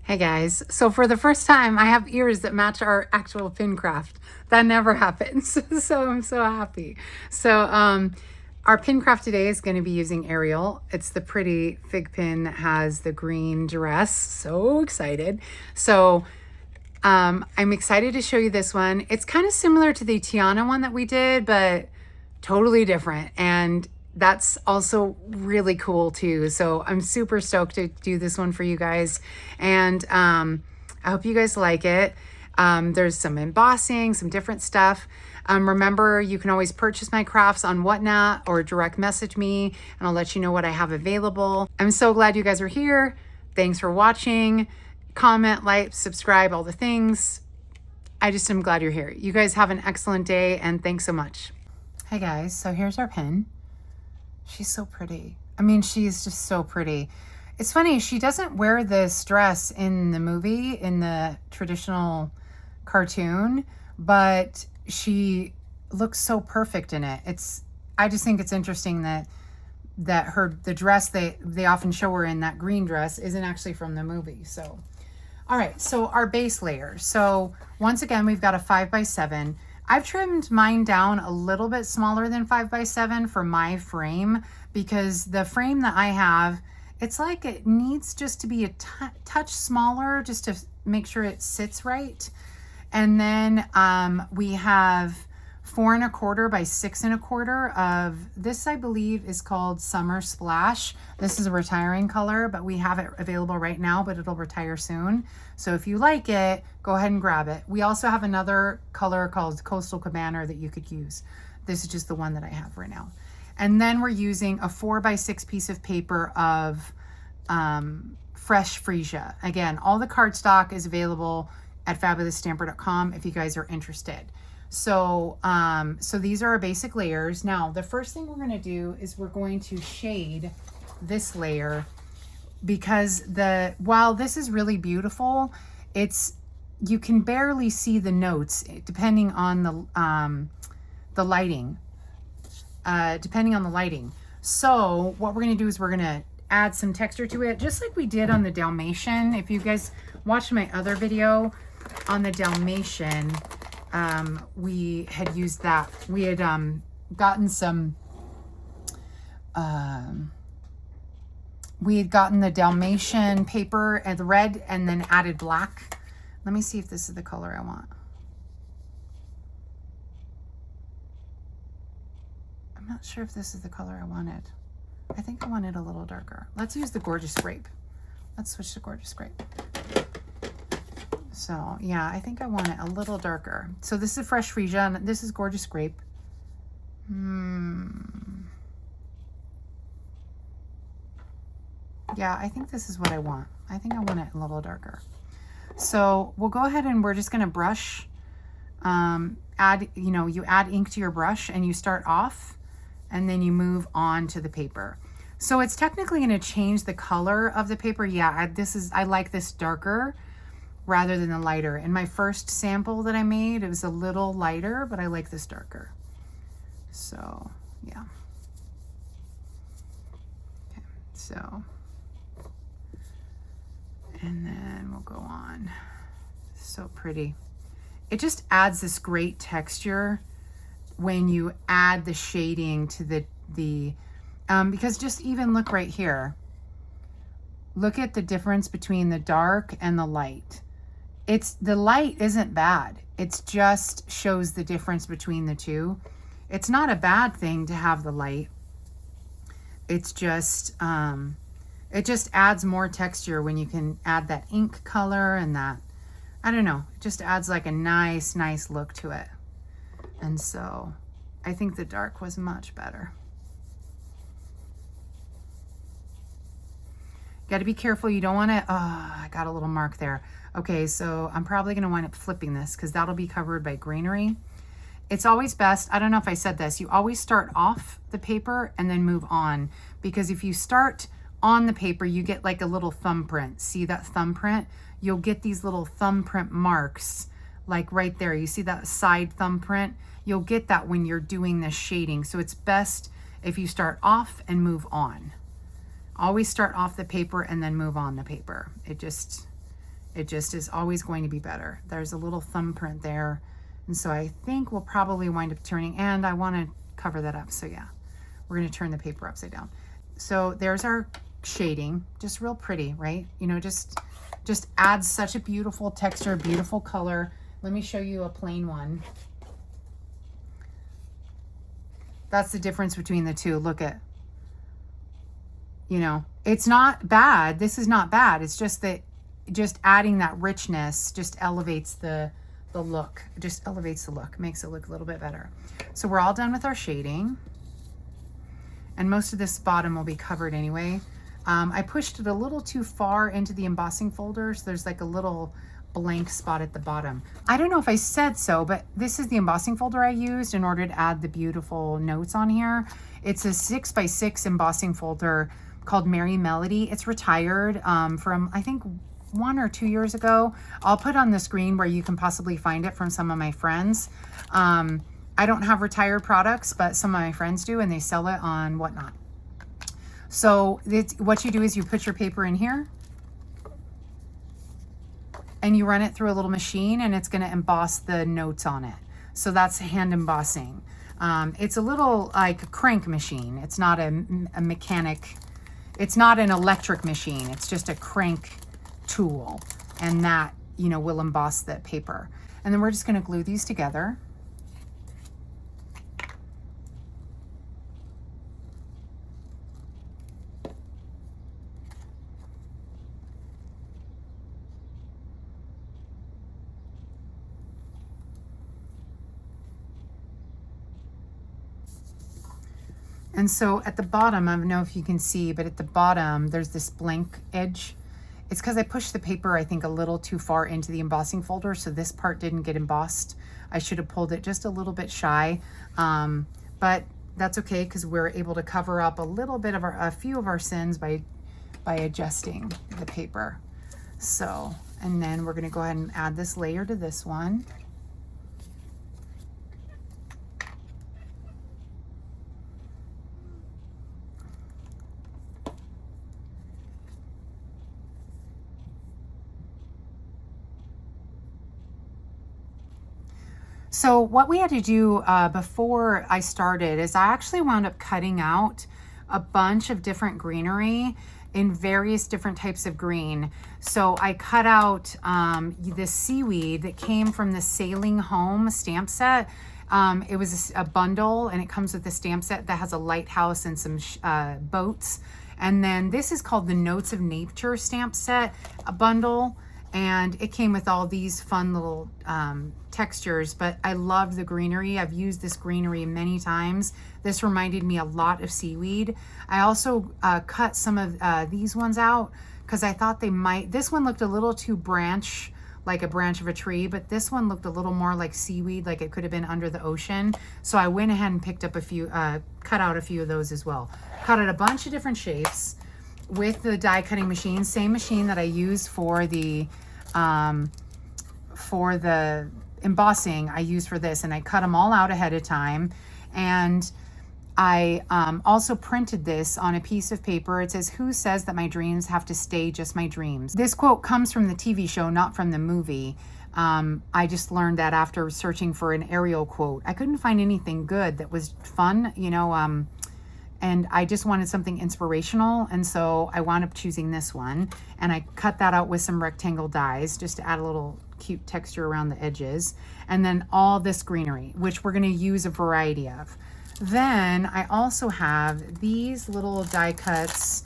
Hey guys, so for the first time I have ears that match our actual pin craft. That never happens. So I'm so happy. Our pin craft today is going to be using Ariel. It's the pretty fig pin that has the green dress. So excited. I'm excited to show you this one. It's kind of similar to the Tiana one that we did, but totally different. And that's also really cool too. So I'm super stoked to do this one for you guys. And I hope you guys like it. There's some embossing, some different stuff. Remember, you can always purchase my crafts on Whatnot or direct message me and I'll let you know what I have available. I'm so glad you guys are here. Thanks for watching. Comment, like, subscribe, all the things. I just am glad you're here. You guys have an excellent day and thanks so much. Hey guys, so here's our pin. She's so pretty. I mean, she's just so pretty. It's funny, she doesn't wear this dress in the movie, in the traditional cartoon, but she looks so perfect in it. I just think it's interesting that the dress they often show her in, that green dress, isn't actually from the movie. So, all right, so our base layer. So once again, we've got a 5x7. I've trimmed mine down a little bit smaller than 5x7 for my frame because the frame that I have, it's like it needs just to be a touch smaller just to make sure it sits right. And then we have 4 1/4 by 6 1/4 of this. I believe is called Summer Splash. This is a retiring color, but we have it available right now, but it'll retire soon. So if you like it, go ahead and grab it. We also have another color called Coastal Cabana that you could use. This is just the one that I have right now. And then we're using a 4x6 piece of paper of fresh freesia. Again, all the cardstock is available at fabulousstamper.com if you guys are interested. So these are our basic layers. Now, the first thing we're going to do is we're going to shade this layer because while this is really beautiful, you can barely see the notes depending on the lighting. So what we're going to do is we're going to add some texture to it, just like we did on the Dalmatian. If you guys watched my other video on the Dalmatian, we had used that. We had gotten the Dalmatian paper and the red and then added black. Let me see if this is the color I want. I'm not sure if this is the color I wanted. I think I want it a little darker. Let's use the Gorgeous Grape. Let's switch to Gorgeous Grape. So yeah, I think I want it a little darker. So this is Fresh Freesia and this is Gorgeous Grape. Yeah, I think this is what I want. I think I want it a little darker. So we'll go ahead and we're just gonna brush, you add ink to your brush and you start off and then you move on to the paper. So it's technically gonna change the color of the paper. Yeah, I like this darker rather than the lighter. In my first sample that I made, it was a little lighter, but I like this darker. So yeah. Okay, so, and then we'll go on. So pretty. It just adds this great texture when you add the shading to because just even look right here. Look at the difference between the dark and the light. The light isn't bad. It just shows the difference between the two. It's not a bad thing to have the light. It's just, it just adds more texture when you can add that ink color and that, I don't know, it just adds like a nice look to it. And so I think the dark was much better. Got to be careful. You don't want to, I got a little mark there. Okay, so I'm probably going to wind up flipping this because that'll be covered by greenery. It's always best, I don't know if I said this, you always start off the paper and then move on. Because if you start on the paper, you get like a little thumbprint. See that thumbprint? You'll get these little thumbprint marks like right there. You see that side thumbprint? You'll get that when you're doing this shading. So it's best if you start off and move on. Always start off the paper and then move on the paper. It just is always going to be better. There's a little thumbprint there. And so I think we'll probably wind up turning, and I want to cover that up. So yeah, we're going to turn the paper upside down. So there's our shading, just real pretty, right? You know, just adds such a beautiful texture, beautiful color. Let me show you a plain one. That's the difference between the two. Look at, you know, it's not bad. This is not bad. It's just that just adding that richness just elevates the look. It just elevates the look, makes it look a little bit better. So we're all done with our shading. And most of this bottom will be covered anyway. I pushed it a little too far into the embossing folder, so there's like a little blank spot at the bottom. I don't know if I said so, but this is the embossing folder I used in order to add the beautiful notes on here. It's a 6x6 embossing folder called Merry Melody. It's retired from, I think, 1 or 2 years ago. I'll put on the screen where you can possibly find it from some of my friends. I don't have retired products, but some of my friends do, and they sell it on Whatnot. So what you do is you put your paper in here and you run it through a little machine, and it's going to emboss the notes on it. So that's hand embossing. It's a little like a crank machine. It's not a mechanic. It's not an electric machine. It's just a crank tool, and that, you know, will emboss the paper. And then we're just going to glue these together. And so at the bottom, I don't know if you can see, but at the bottom, there's this blank edge. It's because I pushed the paper, I think, a little too far into the embossing folder, so this part didn't get embossed. I should have pulled it just a little bit shy, but that's okay, because we're able to cover up a little bit of a few of our sins by adjusting the paper. So, and then we're gonna go ahead and add this layer to this one. So what we had to do before I started is I actually wound up cutting out a bunch of different greenery in various different types of green. So I cut out this seaweed that came from the Sailing Home stamp set. It was a bundle, and it comes with a stamp set that has a lighthouse and some boats. And then this is called the Notes of Nature stamp set, a bundle. And it came with all these fun little textures, but I love the greenery. I've used this greenery many times. This reminded me a lot of seaweed. I also cut some of these ones out because I thought they might, this one looked a little too branch, like a branch of a tree, but this one looked a little more like seaweed, like it could have been under the ocean. So I went ahead and picked up a few, cut out a few of those as well. Cut out a bunch of different shapes with the die cutting machine, same machine that I used for the embossing. I used for this, and I cut them all out ahead of time. And I also printed this on a piece of paper. It says, "Who says that my dreams have to stay just my dreams?" This quote comes from the TV show, not from the movie. I just learned that after searching for an Ariel quote. I couldn't find anything good that was fun, you know, and I just wanted something inspirational, and so I wound up choosing this one, and I cut that out with some rectangle dies just to add a little cute texture around the edges, and then all this greenery, which we're going to use a variety of. Then I also have these little die cuts,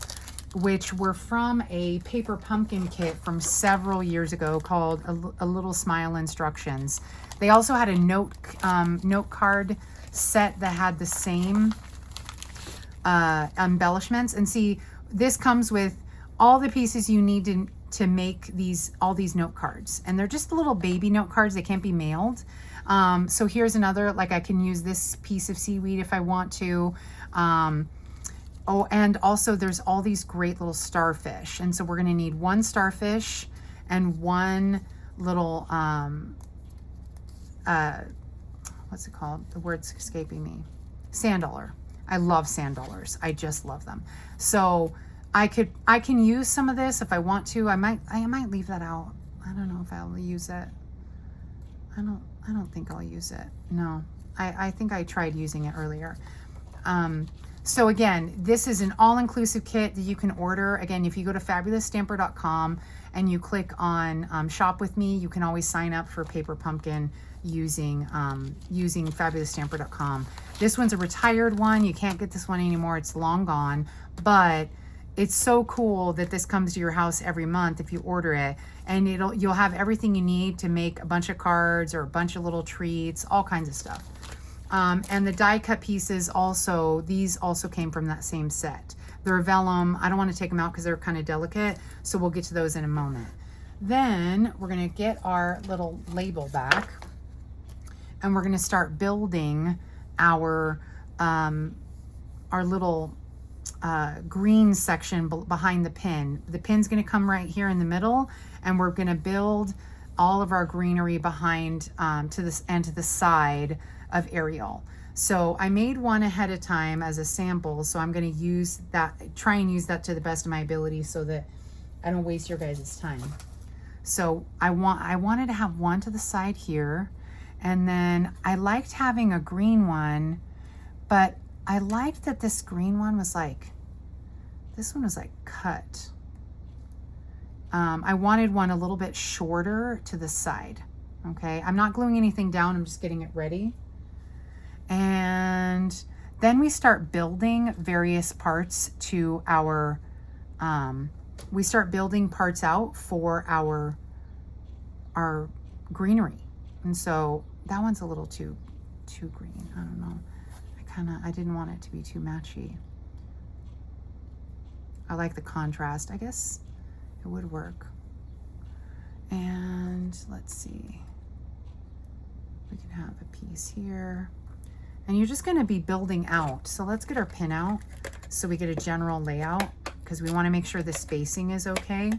which were from a paper pumpkin kit from several years ago called A Little Smile Instructions. They also had a note card set that had the same embellishments. And see, this comes with all the pieces you need to make all these note cards, and they're just little baby note cards. They can't be mailed. So here's another, like, I can use this piece of seaweed if I want to. Oh, and also there's all these great little starfish, and so we're going to need one starfish and one little what's it called? The word's escaping me. Sand dollar. I love sand dollars. I just love them. So I can use some of this if I want to. I might leave that out. I don't know if I'll use it. I don't think I'll use it. No, I think I tried using it earlier. So again, this is an all-inclusive kit that you can order. Again, if you go to fabulousstamper.com and you click on shop with me, you can always sign up for Paper Pumpkin using fabulousstamper.com. This one's a retired one. You can't get this one anymore. It's long gone, but it's so cool that this comes to your house every month if you order it, and you'll have everything you need to make a bunch of cards or a bunch of little treats, all kinds of stuff. And the die cut pieces also, these also came from that same set. They're vellum. I don't want to take them out because they're kind of delicate, so we'll get to those in a moment. Then we're going to get our little label back, and we're going to start building our little green section behind the pin. The pin's going to come right here in the middle, and we're going to build all of our greenery behind to this and to the side of Ariel. So I made one ahead of time as a sample, so I'm going to use that, try and use that to the best of my ability so that I don't waste your guys' time. So I wanted to have one to the side here, and then I liked having a green one, but I liked that this green one was like, this one was like cut. I wanted one a little bit shorter to the side. Okay, I'm not gluing anything down, I'm just getting it ready. And then we start building various parts to our, we start building parts out for our greenery. And so that one's a little too green. I don't know. I didn't want it to be too matchy. I like the contrast. I guess it would work. And let's see. We can have a piece here. And you're just going to be building out. So let's get our pin out so we get a general layout, because we want to make sure the spacing is okay.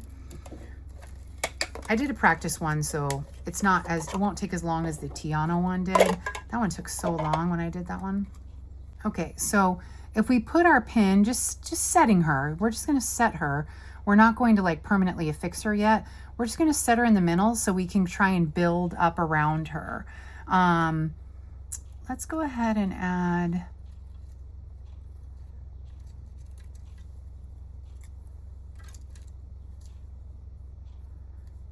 I did a practice one, so it won't take as long as the Tiana one did. That one took so long when I did that one. Okay, so if we put our pin, just setting her, we're just going to set her. We're not going to like permanently affix her yet. We're just going to set her in the middle so we can try and build up around her. Let's go ahead and add,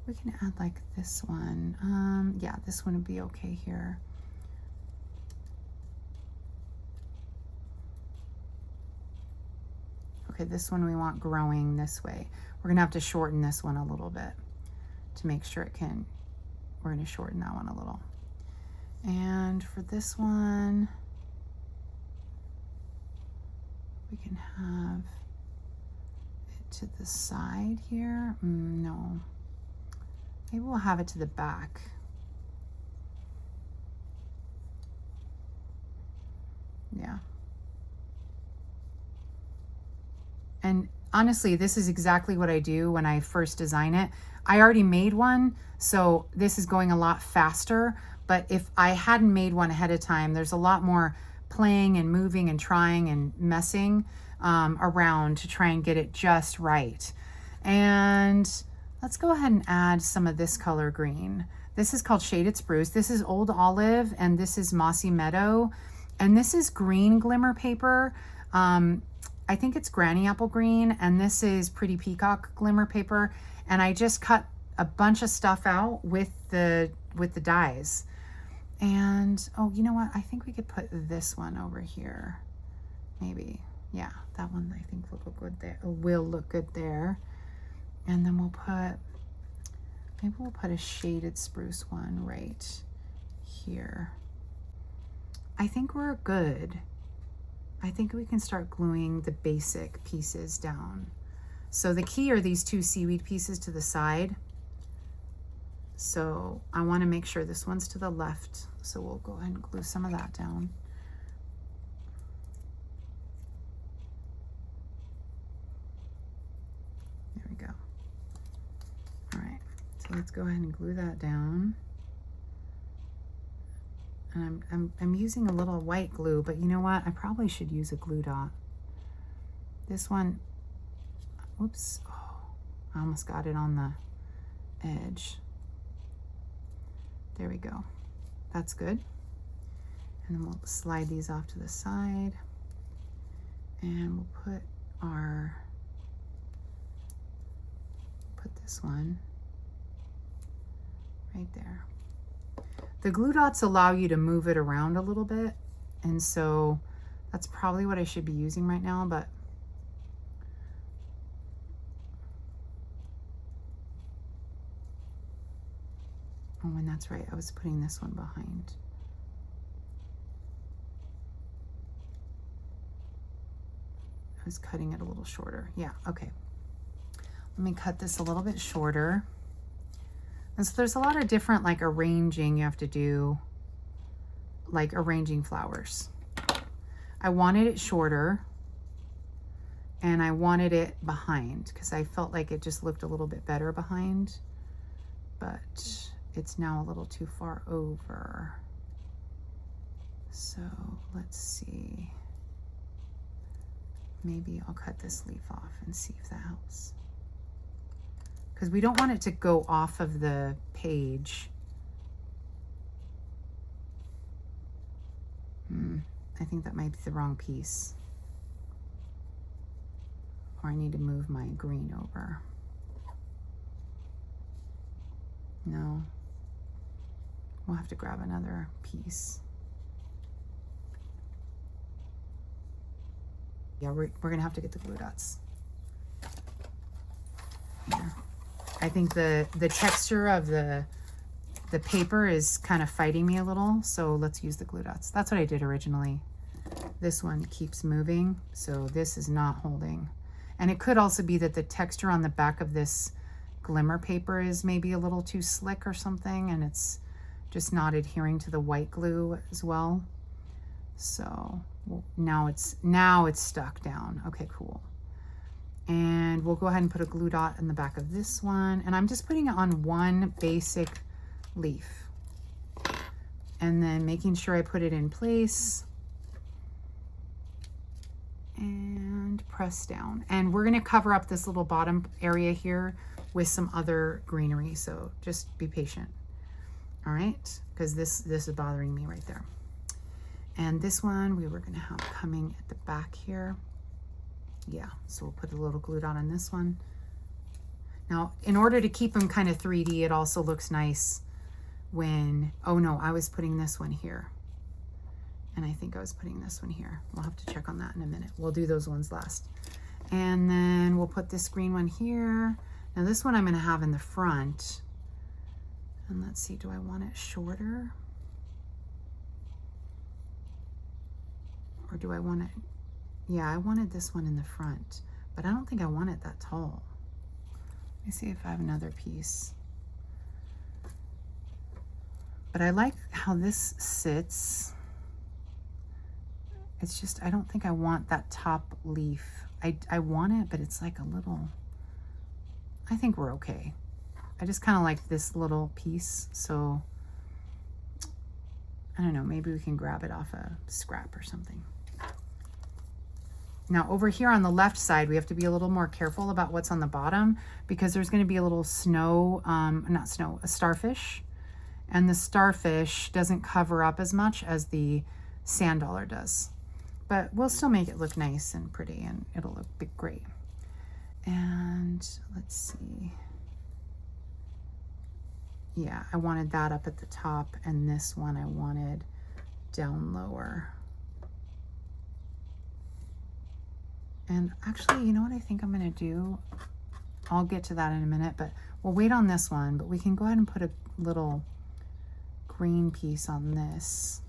we can add like this one. Yeah, this one would be okay here. Okay, this one we want growing this way. We're gonna have to shorten this one a little bit to make sure it can, we're gonna shorten that one a little. And for this one, we can have it to the side here. No, maybe we'll have it to the back. Yeah. And honestly, this is exactly what I do when I first design it. I already made one, so this is going a lot faster. But if I hadn't made one ahead of time, there's a lot more playing and moving and trying and messing around to try and get it just right. And let's go ahead and add some of this color green. This is called Shaded Spruce. This is Old Olive, and this is Mossy Meadow. And this is green glimmer paper. I think it's Granny Apple Green, and this is Pretty Peacock glimmer paper. And I just cut a bunch of stuff out with the dies. And oh, you know what? I think we could put this one over here. Maybe. Yeah, that one I think will look good there. Will look good there. And then maybe we'll put a Shaded Spruce one right here. I think we're good. I think we can start gluing the basic pieces down. So the key are these two seaweed pieces to the side. So I want to make sure this one's to the left. So we'll go ahead and glue some of that down. There we go. All right, so let's go ahead and glue that down. And I'm using a little white glue, but you know what? I probably should use a glue dot. This one, oops, oh, I almost got it on the edge. There we go. That's good. And then we'll slide these off to the side. And we'll put this one right there. The glue dots allow you to move it around a little bit, and so that's probably what I should be using right now, but oh, and that's right, I was putting this one behind. I was cutting it a little shorter. Yeah, okay. Let me cut this a little bit shorter. And so there's a lot of different like arranging you have to do, like arranging flowers. I wanted it shorter and I wanted it behind because I felt like it just looked a little bit better behind, but it's now a little too far over. So let's see. Maybe I'll cut this leaf off and see if that helps. Because we don't want it to go off of the page. I think that might be the wrong piece. Or I need to move my green over. No. We'll have to grab another piece. Yeah, we're gonna have to get the glue dots. Here. I think the texture of the paper is kind of fighting me a little, so let's use the glue dots. That's what I did originally. This one keeps moving, so this is not holding. And it could also be that the texture on the back of this glimmer paper is maybe a little too slick or something, and it's just not adhering to the white glue as well. So now it's stuck down. Okay, cool. And we'll go ahead and put a glue dot in the back of this one. And I'm just putting it on one basic leaf. And then making sure I put it in place. And press down. And we're gonna cover up this little bottom area here with some other greenery. So just be patient. All right, because this is bothering me right there. And this one we were gonna have coming at the back here. Yeah, so we'll put a little glue dot on this one. Now, in order to keep them kind of 3D, it also looks nice when, oh no, I was putting this one here. And I think I was putting this one here. We'll have to check on that in a minute. We'll do those ones last. And then we'll put this green one here. Now this one I'm gonna have in the front. And let's see, do I want it shorter? Or do I want it? Yeah, I wanted this one in the front, but I don't think I want it that tall. Let me see if I have another piece. But I like how this sits. It's just, I don't think I want that top leaf. I want it, but it's like a little, I think we're okay. I just kind of like this little piece, so I don't know, maybe we can grab it off a scrap or something. Now over here on the left side, we have to be a little more careful about what's on the bottom because there's going to be a little snow, a starfish. And the starfish doesn't cover up as much as the sand dollar does. But we'll still make it look nice and pretty and it'll look great. And let's see. Yeah, I wanted that up at the top and this one I wanted down lower. And actually, you know what I think I'm gonna do? I'll get to that in a minute, but we'll wait on this one, but we can go ahead and put a little green piece on this.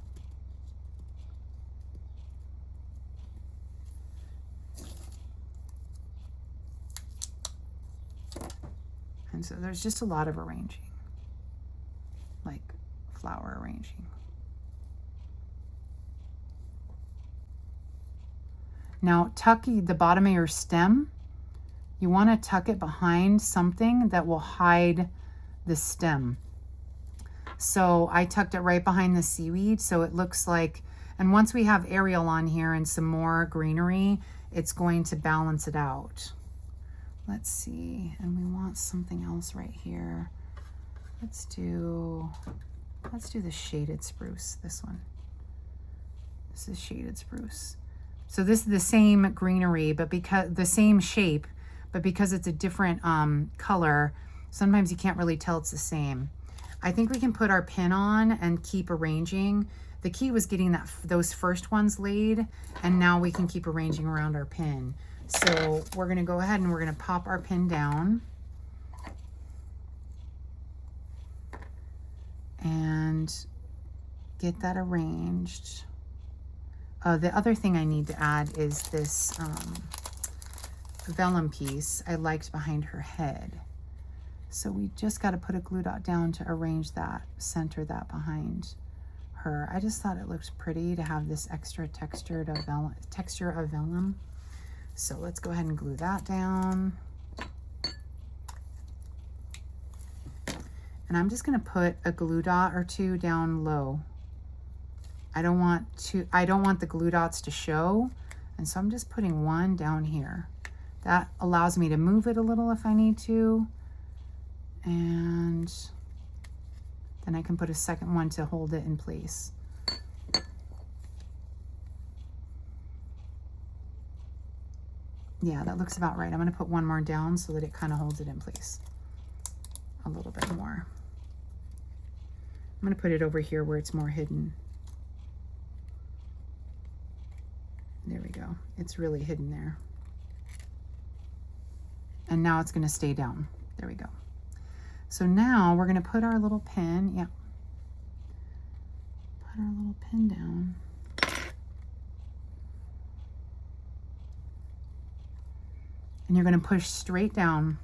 And so there's just a lot of arranging, like flower arranging. Now tuck the bottom of your stem. You want to tuck it behind something that will hide the stem. So I tucked it right behind the seaweed so it looks like, and once we have Ariel on here and some more greenery, it's going to balance it out. Let's see, and we want something else right here. Let's do, Let's do the shaded spruce, this one. This is shaded spruce. So this is the same greenery, but because the same shape, but because it's a different color, sometimes you can't really tell it's the same. I think we can put our pin on and keep arranging. The key was getting those first ones laid, and now we can keep arranging around our pin. So we're gonna go ahead and we're gonna pop our pin down. And get that arranged. The other thing I need to add is this vellum piece I liked behind her head. So we just got to put a glue dot down to arrange that, center that behind her. I just thought it looked pretty to have this extra texture of vellum. So let's go ahead and glue that down. And I'm just going to put a glue dot or two down low. I don't want the glue dots to show, and so I'm just putting one down here. That allows me to move it a little if I need to, and then I can put a second one to hold it in place. Yeah, that looks about right. I'm going to put one more down so that it kind of holds it in place a little bit more. I'm going to put it over here where it's more hidden. There we go. It's really hidden there. And now it's going to stay down. There we go. So now we're going to put our little pin. Yeah. Put our little pin down. And you're going to push straight down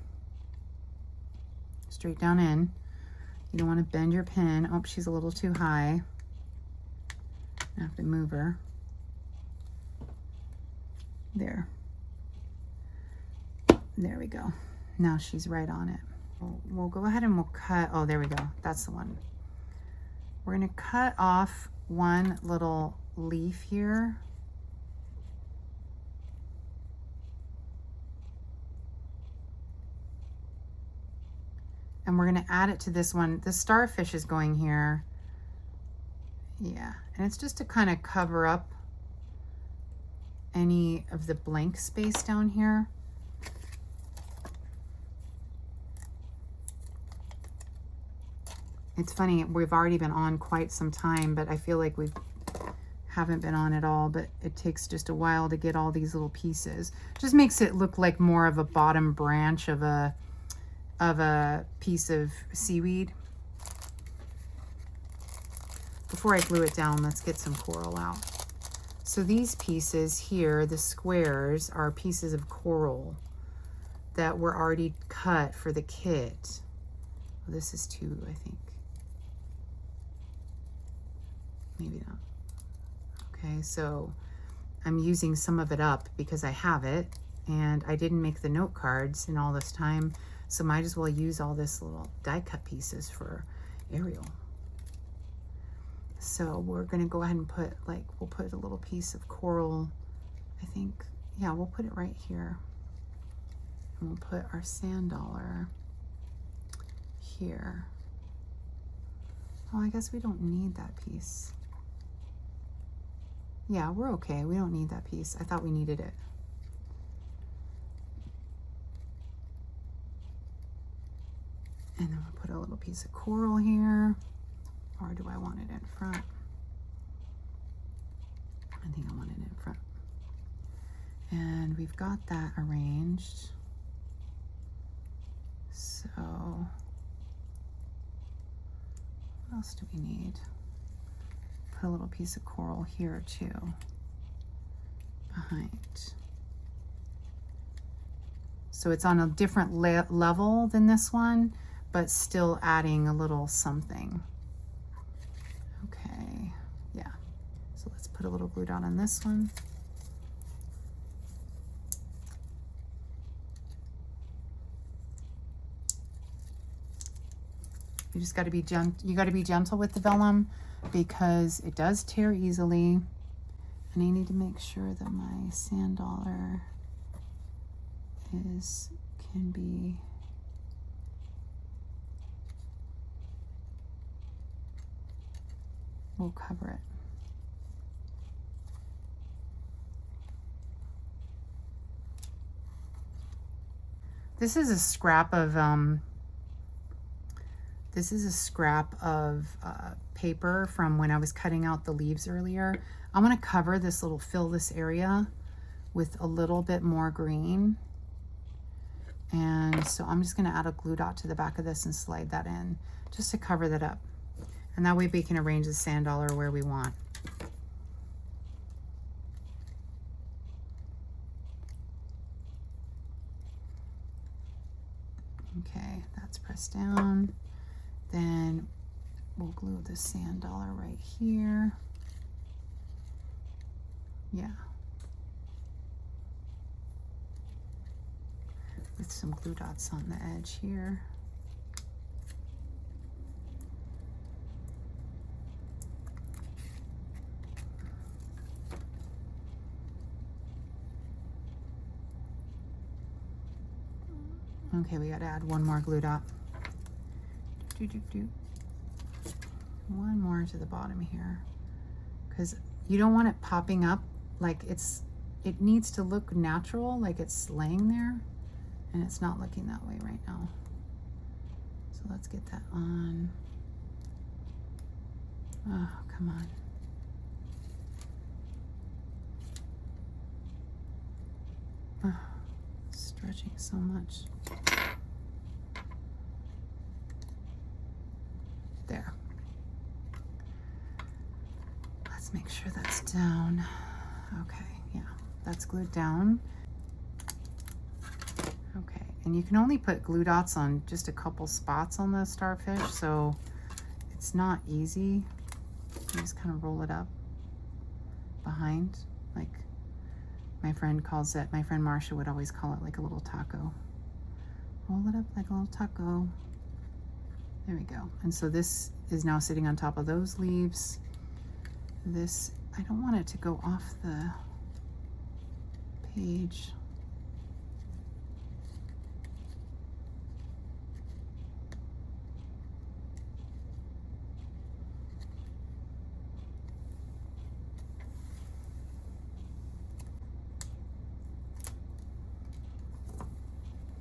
in. You don't want to bend your pin. Oh, she's a little too high. I have to move her. There. There we go. Now she's right on it. We'll go ahead and we'll cut. Oh, there we go. That's the one. We're going to cut off one little leaf here. And we're going to add it to this one. The starfish is going here. Yeah, and it's just to kind of cover up any of the blank space down here. It's funny, we've already been on quite some time, but I feel like we haven't been on at all, but it takes just a while to get all these little pieces. Just makes it look like more of a bottom branch of a piece of seaweed. Before I glue it down, let's get some coral out. So these pieces here, the squares, are pieces of coral that were already cut for the kit. Well, this is 2, I think. Maybe not. Okay, so I'm using some of it up because I have it, and I didn't make the note cards in all this time, so might as well use all this little die cut pieces for Ariel. So we're gonna go ahead and put, like, we'll put a little piece of coral, I think. Yeah, we'll put it right here. And we'll put our sand dollar here. Oh, I guess we don't need that piece. Yeah, we're okay. We don't need that piece. I thought we needed it. And then we'll put a little piece of coral here. Or do I want it in front? I think I want it in front. And we've got that arranged. So, what else do we need? Put a little piece of coral here too, behind. So it's on a different level than this one, but still adding a little something. Okay, yeah. So let's put a little glue dot on this one. You just got to be gentle. You got to be gentle with the vellum because it does tear easily. And I need to make sure that my sand dollar can be we'll cover it. This is a scrap of paper from when I was cutting out the leaves earlier. I want to cover this fill this area with a little bit more green. And so I'm just going to add a glue dot to the back of this and slide that in just to cover that up. And that way we can arrange the sand dollar where we want. Okay, that's pressed down. Then we'll glue the sand dollar right here. Yeah. With some glue dots on the edge here. Okay, we got to add one more glue dot. One more to the bottom here, because you don't want it popping up like it needs to look natural, like it's laying there, and it's not looking that way right now. So let's get that on. Oh, come on. Oh, stretching so much. There. Let's make sure that's down. Okay, yeah, that's glued down. Okay, and you can only put glue dots on just a couple spots on the starfish, so it's not easy. You just kind of roll it up behind, like my friend calls it, my friend Marcia would always call it like a little taco. Roll it up like a little taco. There we go. And so this is now sitting on top of those leaves. This, I don't want it to go off the page.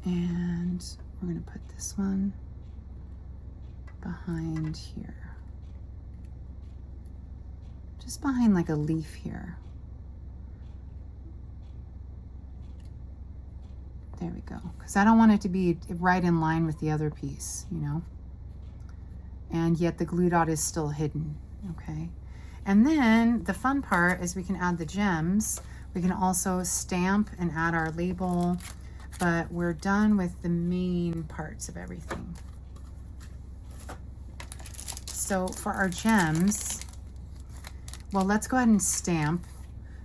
And we're going to put this one behind here, just behind like a leaf here. There we go, because I don't want it to be right in line with the other piece, you know, and yet the glue dot is still hidden. Okay, and then the fun part is we can add the gems. We can also stamp and add our label, but we're done with the main parts of everything. So for our gems, well, let's go ahead and stamp.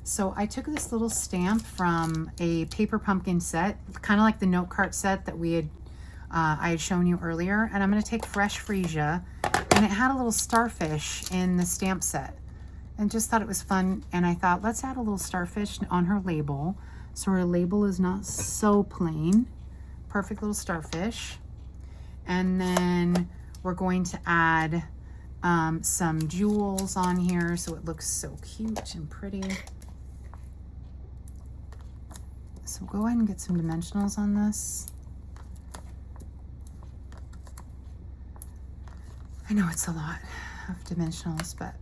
So I took this little stamp from a paper pumpkin set, kind of like the note card set that I had shown you earlier. And I'm going to take fresh freesia, and it had a little starfish in the stamp set, and just thought it was fun. And I thought, let's add a little starfish on her label, so her label is not so plain. Perfect little starfish. And then we're going to add some jewels on here so it looks so cute and pretty. So go ahead and get some dimensionals on this. I know it's a lot of dimensionals, but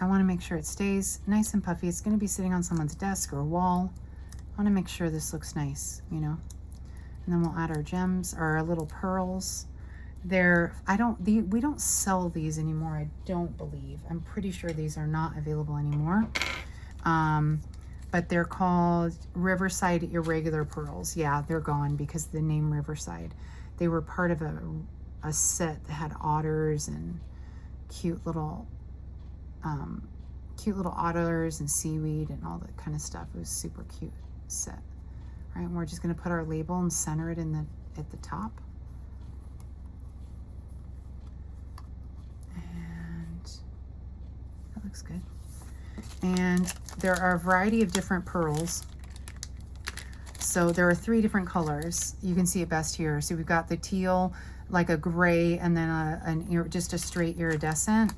I want to make sure it stays nice and puffy. It's going to be sitting on someone's desk or wall. I want to make sure this looks nice, you know. And then we'll add our gems, or our little pearls. We don't sell these anymore, I don't believe. I'm pretty sure these are not available anymore. But they're called Riverside Irregular Pearls. Yeah, they're gone because of the name Riverside. They were part of a set that had otters and cute little otters and seaweed and all that kind of stuff. It was super cute set. All right, and we're just going to put our label and center it at the top. That looks good. And there are a variety of different pearls. So there are 3 different colors. You can see it best here. So we've got the teal, like a gray, and then just a straight iridescent.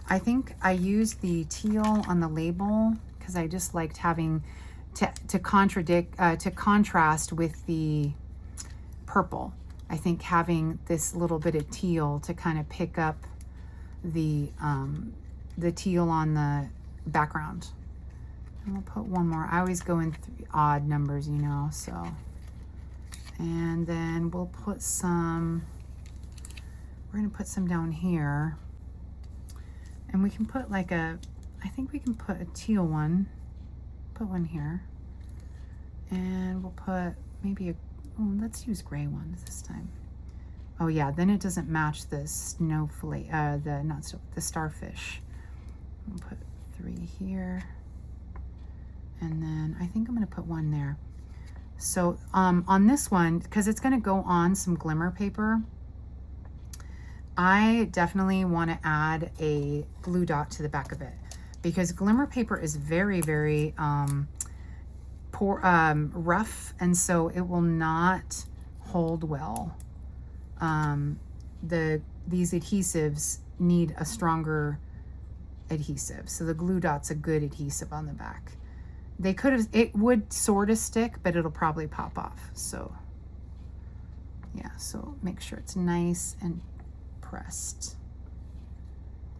I think I used the teal on the label because I just liked having to contrast with the purple. I think having this little bit of teal to kind of pick up the teal on the background. And we'll put one more. I always go in odd numbers, you know, so. And then we'll put some, we're gonna put some down here. And we can put like I think we can put a teal one, put one here. And we'll put maybe let's use gray ones this time. Oh yeah, then it doesn't match the snowflake, the starfish. We'll put 3 here. And then I think I'm gonna put 1 there. So on this one, because it's gonna go on some glimmer paper, I definitely wanna add a glue dot to the back of it because glimmer paper is very, very rough, and so it will not hold well. These adhesives need a stronger adhesive, so the glue dot's a good adhesive on the back. It would sort of stick, but it'll probably pop off. So yeah, so make sure it's nice and pressed.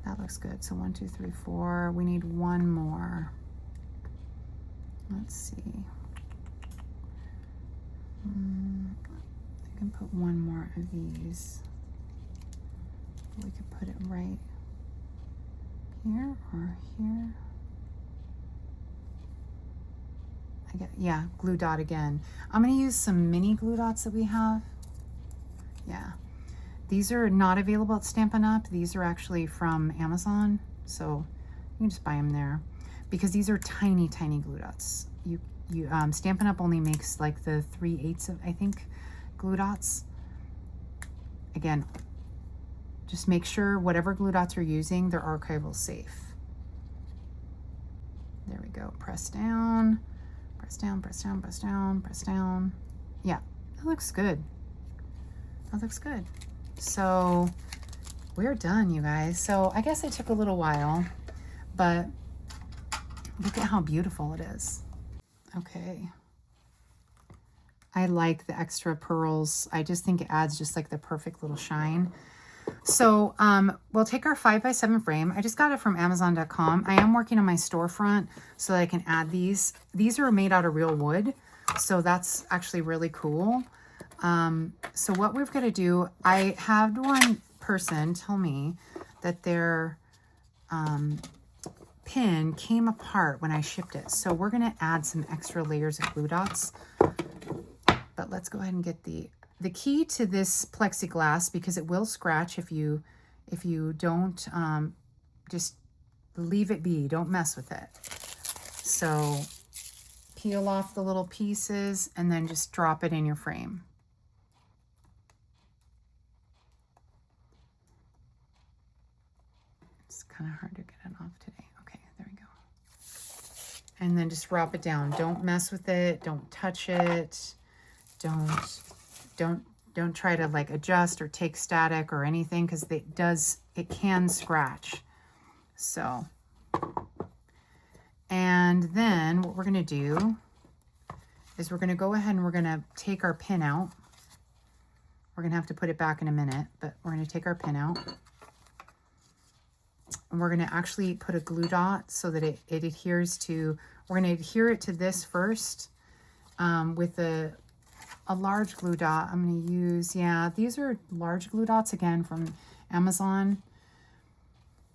That looks good. So 1, 2, 3, 4. We need 1 more. Let's see. I can put 1 more of these. We could put it right here or here. Yeah, glue dot again. I'm going to use some mini glue dots that we have. Yeah. These are not available at Stampin' Up. These are actually from Amazon. So you can just buy them there because these are tiny, tiny glue dots. Stampin' Up only makes like the 3/8 of, I think, glue dots. Again, just make sure whatever glue dots you're using, they're archival safe. There we go. Press down. Press down, press down, press down, press down. Yeah, that looks good. That looks good. So we're done, you guys. So I guess it took a little while, but look at how beautiful it is. Okay. I like the extra pearls. I just think it adds just like the perfect little shine. So we'll take our 5x7 frame. I just got it from Amazon.com. I am working on my storefront so that I can add these. These are made out of real wood, so that's actually really cool. So what we're going to do, I had one person tell me that their pin came apart when I shipped it. So we're going to add some extra layers of glue dots. But let's go ahead and get the key to this plexiglass, because it will scratch if you don't just leave it be, don't mess with it. So peel off the little pieces and then just drop it in your frame. It's kind of hard to get it off today. Okay, there we go. And then just drop it down. Don't mess with it. Don't touch it. Don't try to like adjust or take static or anything, because it can scratch. So, and then what we're going to do is we're going to go ahead and we're going to take our pin out. We're going to have to put it back in a minute, but we're going to take our pin out. And we're going to actually put a glue dot so that it adheres to, we're going to adhere it to this first with a large glue dot. I'm going to use, yeah, these are large glue dots again from Amazon.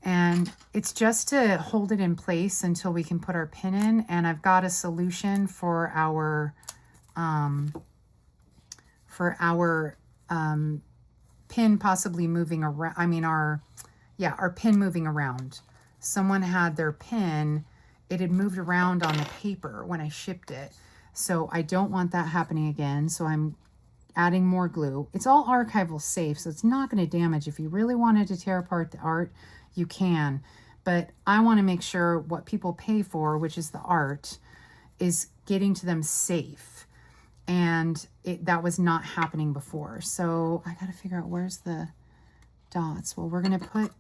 And it's just to hold it in place until we can put our pin in. And I've got a solution for our pin possibly moving around. I mean, our pin moving around. Someone had their pin, it had moved around on the paper when I shipped it. So I don't want that happening again. So I'm adding more glue. It's all archival safe, so it's not going to damage. If you really wanted to tear apart the art, you can. But I want to make sure what people pay for, which is the art, is getting to them safe. and that was not happening before. So I got to figure out where's the dots. Well, we're going to put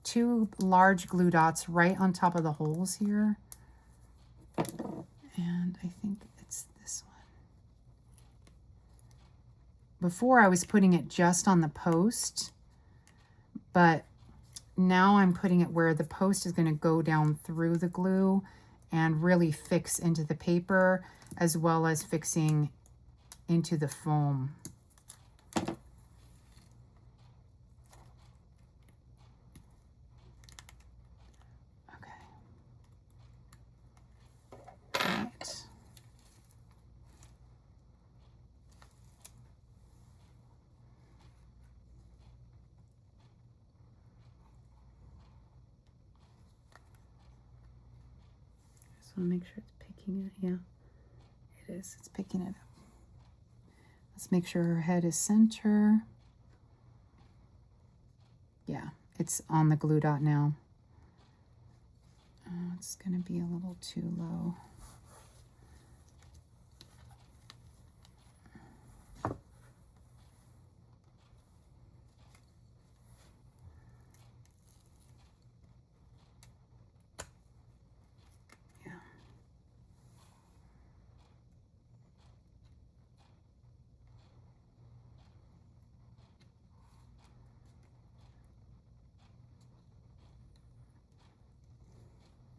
2 large glue dots right on top of the holes here. And I think it's this one. Before I was putting it just on the post, but now I'm putting it where the post is going to go down through the glue and really fix into the paper, as well as fixing into the foam. Okay. Right. Just want to make sure it's picking it. Yeah, it is. It's picking it up. Let's make sure her head is center. Yeah, it's on the glue dot now. Oh, it's going to be a little too low.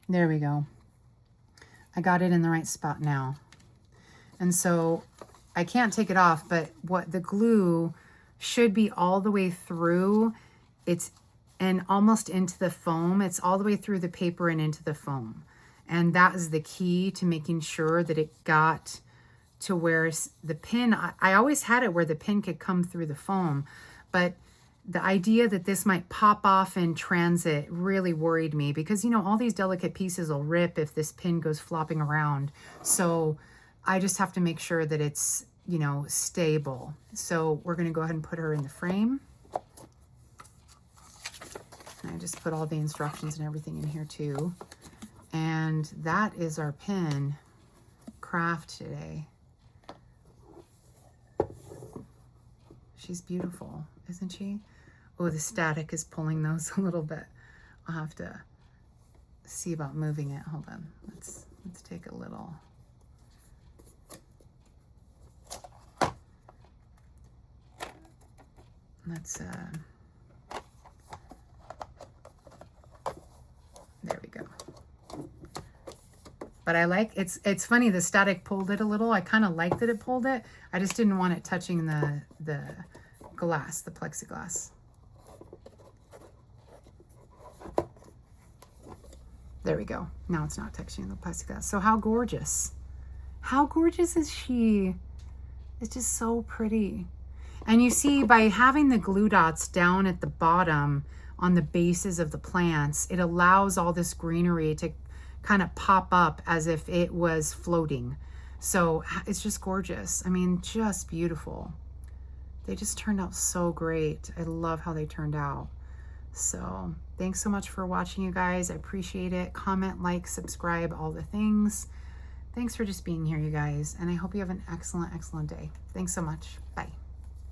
There we go. I got it in the right spot now. And so I can't take it off, but what the glue should be all the way through. And almost into the foam. It's all the way through the paper and into the foam. And that is the key to making sure that it got to where the pin, I always had it where the pin could come through the foam, but the idea that this might pop off in transit really worried me, because, you know, all these delicate pieces will rip if this pin goes flopping around. So I just have to make sure that it's, you know, stable. So we're going to go ahead and put her in the frame. And I just put all the instructions and everything in here too. And that is our pin craft today. She's beautiful, isn't she? Oh, the static is pulling those a little bit. I'll have to see about moving it. Hold on. Let's take a little. There we go. But I like, it's funny, the static pulled it a little. I kind of liked that it pulled it. I just didn't want it touching the glass, the plexiglass. There we go. Now it's not touching the plexiglass. So how gorgeous. How gorgeous is she? It's just so pretty. And you see, by having the glue dots down at the bottom on the bases of the plants, it allows all this greenery to kind of pop up as if it was floating. So it's just gorgeous. I mean, just beautiful. They just turned out so great. I love how they turned out. So thanks so much for watching, you guys. I appreciate it. Comment, like, subscribe, all the things. Thanks for just being here, you guys. And I hope you have an excellent, excellent day. Thanks so much. Bye.